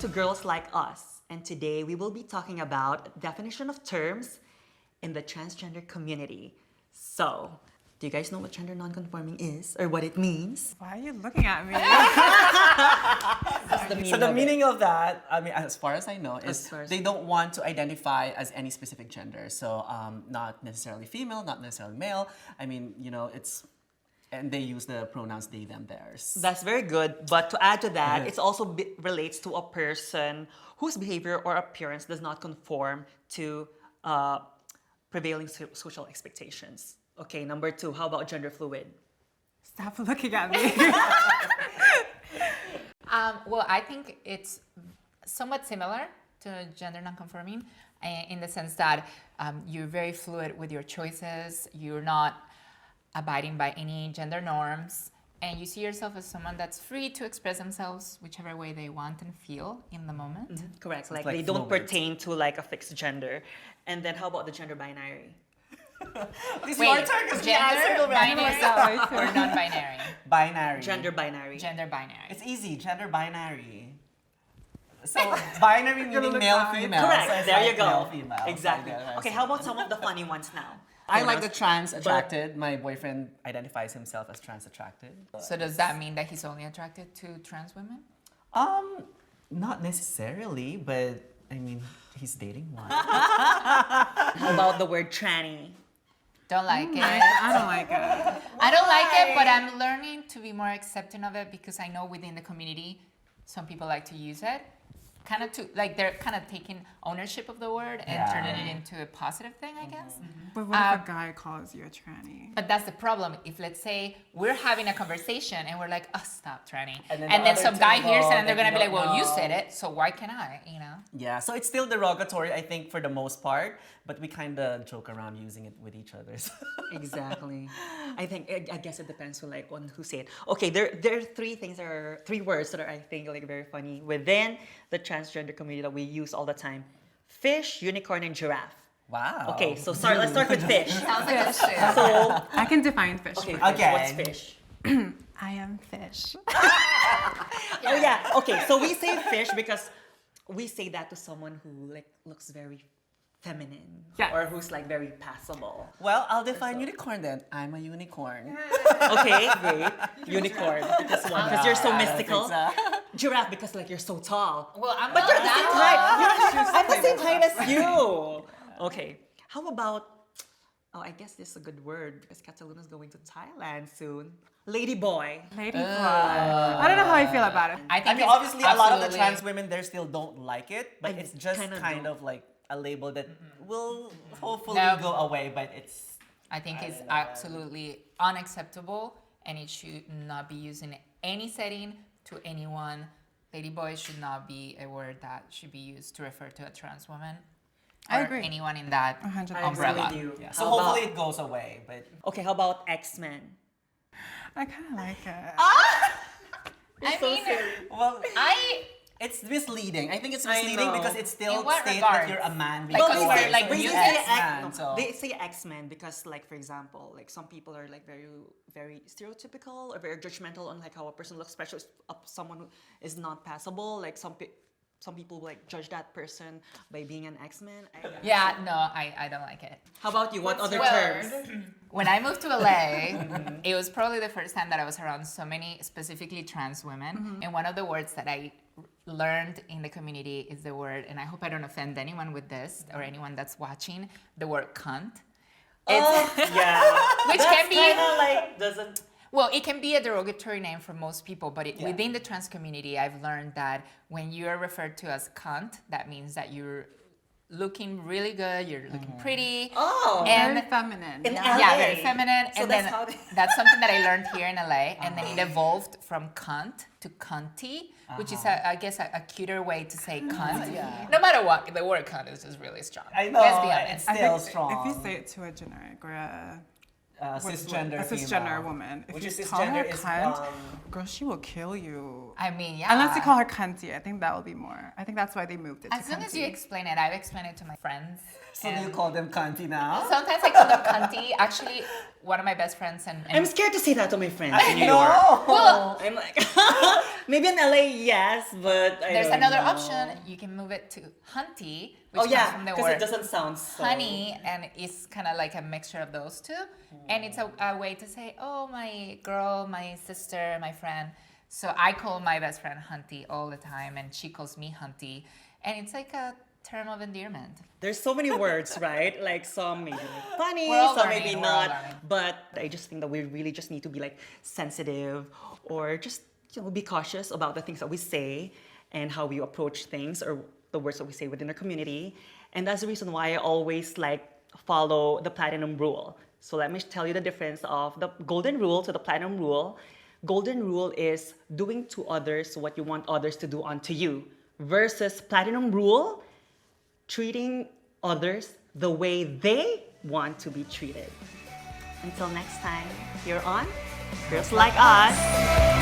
to Girls Like Us, and today we will be talking about definition of terms in the transgender community. So, do you guys know what gender nonconforming is or what it means? Why are you looking at me? So the meaning of that, I mean, as far as I know, is far as- they don't want to identify as any specific gender. So not necessarily female, not necessarily male. I mean, and they use the pronouns they, them, theirs. That's very good, but to add to that, it also relates to a person whose behavior or appearance does not conform to prevailing social expectations. Okay, number 2, how about gender fluid? Stop looking at me. Well, I think it's somewhat similar to gender nonconforming in the sense that you're very fluid with your choices. You're not abiding by any gender norms, and you see yourself as someone that's free to express themselves whichever way they want and feel in the moment. Mm-hmm. Correct, So like it's they like don't fluid. pertain to like a fixed gender. And then how about the gender binary? It's Wait, your turn 'cause we answered gender, already. binary, or non-binary? Binary. Gender binary. Gender binary. It's easy, gender binary. So binary meaning male, hide. female. Correct, So it's there you like go. Male, female. Exactly. So Okay, how about some of the funny ones now? I like the trans attracted. My boyfriend identifies himself as trans attracted. So does that mean that he's only attracted to trans women? Not necessarily, but I mean, he's dating one. How about the word tranny? Don't like it. I don't like it. I don't like it, but I'm learning to be more accepting of it because I know within the community, some people like to use it. Kind of like they're kind of taking ownership of the word and turning it into a positive thing, I guess. But what if a guy calls you a tranny? But that's the problem. If let's say we're having a conversation and we're like, oh, stop, tranny. And then And the then other some guy table, hears it and they're they going to be like, don't well, you know. said it, so why can I, Yeah, so it's still derogatory, I think, for the most part, but we kind of joke around using it with each other. So. Exactly. I guess it depends on who say it. Okay, there are three words that are I think like very funny within the transgender community that we use all the time: fish, unicorn, and giraffe. Wow. Okay, so let's start with fish. Sounds like a shit. So I can define fish. okay, for you. fish. What's fish? I am fish. Oh yeah. Okay, so we say fish because we say that to someone who like looks very feminine Yes. or who's like very passable. Well, I'll define unicorn then. I'm a unicorn. Okay, great. Unicorn because you're so mystical. I think so. Giraffe because like you're so tall. Well, I'm But not you're the same height. that I'm the same height as you. Okay. How about? Oh, I guess this is a good word because Cataluna's going to Thailand soon. Ladyboy. Ladyboy. I don't know how I feel about it. I I think mean, it's obviously, a lot of the absolutely- trans women there still don't like it, but I it's just kinda kind don't. of like a label that will hopefully No. go away, but it's. I think it's don't know. absolutely unacceptable and it should not be used in any setting to anyone. Ladyboy should not be a word that should be used to refer to a trans woman. I or agree. anyone in that 100%. I agree umbrella. with you. Yeah. So How hopefully about- it goes away, but. Okay, how about XMen? I kind of like it. I mean, Well, I it's misleading. I think it's I misleading know. because it still In what states regards? that you're a man. Like, because they you're- say, like, so you it's say X-Man, no, so- they say X-Men because, like, for example, like some people are like very stereotypical or very judgmental on like how a person looks, especially someone who is not passable. Like some people like judge that person by being an X-Men. yeah, no, I don't like it. How about you? What other Well, terms? When I moved to LA, it was probably the first time that I was around so many specifically trans women. And one of the words that I learned in the community is the word, and I hope I don't offend anyone with this or anyone that's watching, the word cunt. It's, Yeah, which that's can be, kinda like doesn't. well, it can be a derogatory name for most people, but within the trans community, I've learned that when you're referred to as cunt, that means that you're looking really good, you're looking pretty. Oh, And Very feminine. In Yeah. yeah, LA. very feminine. So and that's then how they- that's something that I learned here in LA, and then it evolved from cunt to cunty, which is, I guess, a cuter way to say cunt. Yeah. No matter what, the word cunt is just really strong. I know, Let's be it's honest. I still think strong. if you say it to a generic or a cisgender a cisgender female. woman, if Which you is call her cisgender is cunt, girl, she will kill you. I mean, yeah. Unless you call her cunty, I think that will be more. I think that's why they moved it As to long as you cunty. explain it, I've explained it to my friends. So do you call them cunty now? Sometimes I call them cunty. Actually, one of my best friends and I'm scared to say that to my friends in New York. No. well, I'm like, maybe in LA, yes, but I there's don't another know. option. You can move it to hunty, which Oh comes yeah, from the because word it doesn't sound so. honey, and it's kind of like a mixture of those two. And it's a way to say, oh, my girl, my sister, my friend. So I call my best friend Hunty all the time, and she calls me Hunty. And it's like a term of endearment. There's so many words, right? Like some maybe like funny, We're all some learning, maybe we're all not. learning. But I just think that we really just need to be like sensitive or just be cautious about the things that we say and how we approach things or the words that we say within our community. And that's the reason why I always like follow the platinum rule. So let me tell you the difference of the golden rule to the platinum rule. Golden rule is doing to others what you want others to do unto you, versus platinum rule, treating others the way they want to be treated. Until next time, here on Girls Like Us.